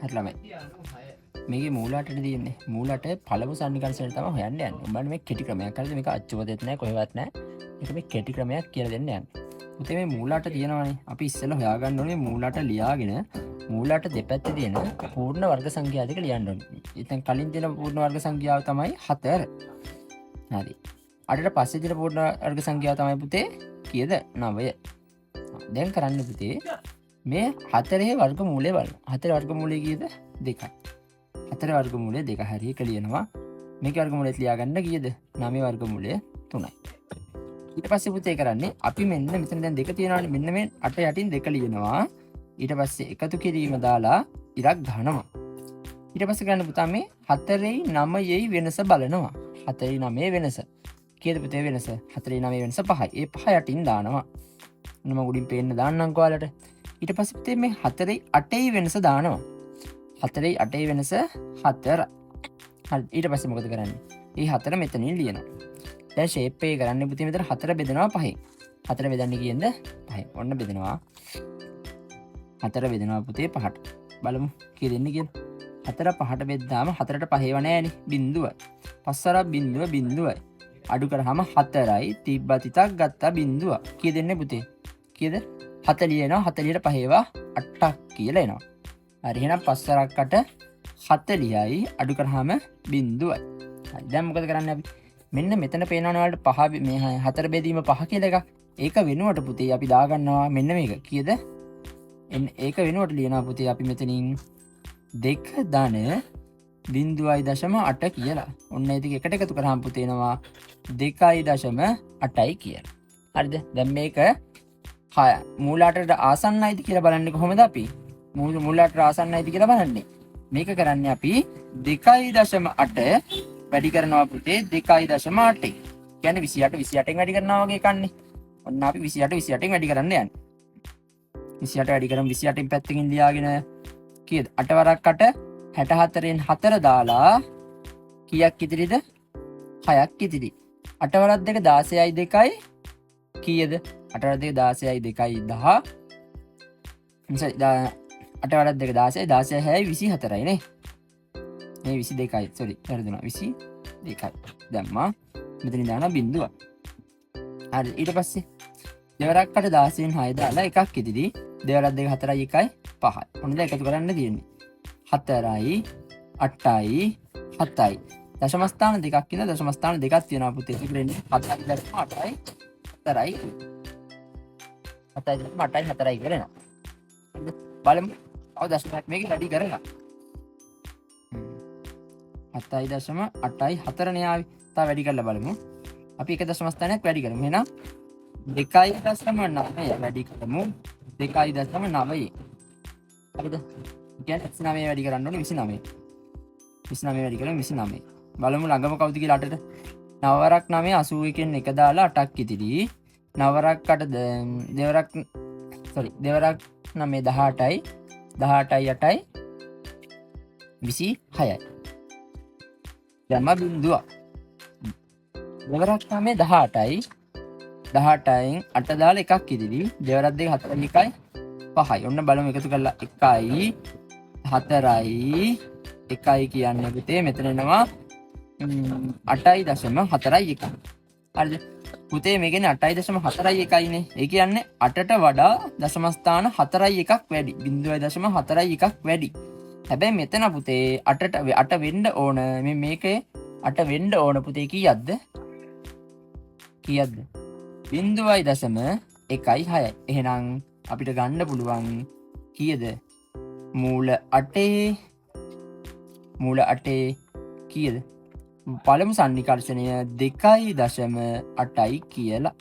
හරි ළමයි. මේකේ මූලයට තියෙන්නේ. මූලයට පළමු සන්නිකර්ෂණය තමයි හොයන්න යන්නේ. උඹට මේ කෙටි ක්‍රමයක් හරිද මේක අච්චුවදෙත් නැහැ කොහෙවත් නැහැ. මේක මේ කෙටි ක්‍රමයක් කියලා දෙන්න යන්නේ. පුතේ මේ මූලයට තියෙනවානේ. අපි ඉස්සෙල්ලා හොයාගන්න ඕනේ මූලයට ලියාගෙන මූලයට දෙපැත්තේ තියෙන පූර්ණ වර්ග සංඛ්‍යා දෙක ලියන්න ඕනේ. ඉතින් කලින් තියෙන පූර්ණ වර්ග සංඛ්‍යාව තමයි 4. හරි. අරට පස්සේ තියෙන පූර්ණ වර්ග සංඛ්‍යාව තමයි පුතේ කීයද? 9. දැන් කරන්න පුතේ මේ 4 වර්ගමූලය බලන්න. 4 වර්ගමූලය කීයද? 2යි. 4 වර්ගමූලය 2 හරි එක ලියනවා. මේක වර්ගමූලයත් ලියාගන්න කීයද? 9 වර්ගමූලය 3යි. ඊට පස්සේ පුතේ කරන්නේ අපි මෙන්න මෙතන දැන් 2 තියෙනවානේ. මෙන්න මේ 8 යටින් 2 ලියනවා. ඊට පස්සේ එකතු කිරීම දාලා ඉරක් ගහනවා. ඊට පස්සේ කරන්න පුතා මේ 4යි 9යි වෙනස බලනවා. 4යි 9යි වෙනස. කීයද පුතේ වෙනස? 4යි 9යි වෙනස 5යි. ඒ 5 යටින් දානවා. මම උඩින් පේන්න දාන්නම්කෝ ඔයාලට. ඊට පස්සේ පුතේ මේ 4යි 8යි වෙනස දානවා. 4යි 8යි වෙනස 4. හරි ඊට පස්සේ මොකද කරන්නේ? මේ 4 මෙතනින් ලියනවා. දැන් ෂේප් එක කරන්නේ පුතේ මෙතන 4 බෙදනවා 5යි. 4 බෙදන්නේ කීයද? 5යි. ඔන්න බෙදනවා. 4 බෙදනවා පුතේ 5ට. බලමු කී දෙන්නේ කියලා. 4 5ට බෙද්දාම 4ට 5 ඒව නෑනේ. බිඳුවයි. 5 බිඳුව බිඳුවයි. අඩු කරාම 4යි තිබ්බ තිතක් ගත්තා බිඳුව. කී දෙන්නේ පුතේ? කීයද? 40 එනවා. 40ට 5 ඒවා 8ක් කියලා එනවා. හරි එහෙනම් 5 40යි අඩු කරාම බිඳුවයි. හරි දැන් මොකද කරන්නේ අපි? මෙන්න මෙතන පේනවනේ ඔයාලට 5 මේ 4 බෙදීම 5 කියලා එකක්. ඒක වෙනුවට පුතේ අපි දාගන්නවා මෙන්න මේක. කීයද? ඒක වෙනුවට ලියනවා පුතේ අපි මෙතනින් 2 ධන 0.8 කියලා. ඔන්න ඒ දෙක එකට එකතු කරාම පුතේ එනවා 2.8යි කියලා. හරිද? දැන් මේක මූලාටට ආසන්නයිද කියලා බලන්නේ කොහොමද අපි? මූලාටට ආසන්නයිද කියලා බලන්නේ. මේක කරන්නේ අපි 2.8 වැඩි කරනවා පුතේ 2.8. කියන්නේ 28න් වැඩි කරනවා වගේ කන්නේ. ඔන්න අපි 28න් වැඩි කරන්න යන්නේ. 28 වැඩි කරමු 28න් පැත්තකින් ලියාගෙන කීයද 8 වරක් 8 64න් 4 දාලා කීයක් ඉතිරිද 6ක් ඉතිරි 8 වරක් 2 16යි 2යි කීයද 8 වරක් 2 16යි 2යි 10 8 වරක් 2 16යි 16යි 24යි නේ මේ 22යි සෝරි වැරදුනා 22යි දැම්මා මෙතනින් දානවා බිඳුව හරි ඊට පස්සේ දෙවරක් 8 16න් 6 දාලා එකක් ඉතිරි දෙවරක් 2 4යි 1යි 5යි. ඔන්න දැන් එකතු කරන්න තියෙන්නේ. 4යි 8යි 7යි. දශම ස්ථාන දෙකක් ඉඳලා දශම ස්ථාන දෙකක් තියෙනවා පුතේ. ඒක වෙන්නේ 7.8යි 4යි 7.8යි 4යි කියලා එනවා. බලමු. තව දශමයක් මේක වැඩි කරලා. 7.8යි 4 නේ ආවේ. තව වැඩි කරලා බලමු. අපි එක දශම ස්ථානයක් වැඩි කරමු. එහෙනම් 2.9 වැඩි කරමු 2.9 හරිද? කියන්නේ 29 වැඩි කරන්න ඕනේ 29. 29 වැඩි කරලා 29. බලමු ළඟම කවුද කියලා 8ට. 9 වරක් 9 81න් 1 දාලා 8ක් ඉතිරි. 9 වරක් 8 දෙවරක් සෝරි දෙවරක් 9 18යි 18යි 8යි 26යි. දැන් බිඳුව. දෙවරක් 9 18යි 18න් 8 දාලා එකක් ඉදිරි දෙවරක් 2 4යි 1යි 5යි. ඔන්න බලමු එකතු කරලා 1යි 4යි 1යි කියන්නේ පුතේ මෙතන එනවා 8.4යි 1. හරිද? පුතේ මේ කියන්නේ 8.4යි 1යිනේ. ඒ කියන්නේ 8ට වඩා දශම ස්ථාන 4යි 1ක් වැඩි. 0.4යි 1ක් වැඩි. හැබැයි මෙතන පුතේ 8 වෙන්න ඕන. මේකේ 8 වෙන්න ඕන පුතේ කීයක්ද? කීයක්ද? 0.1යි 6යි. එහෙනම් අපිට ගන්න පුළුවන් කීයද? මූල 8 කීයද? පළමු සන්නිකර්ෂණය 2.8යි කියලා.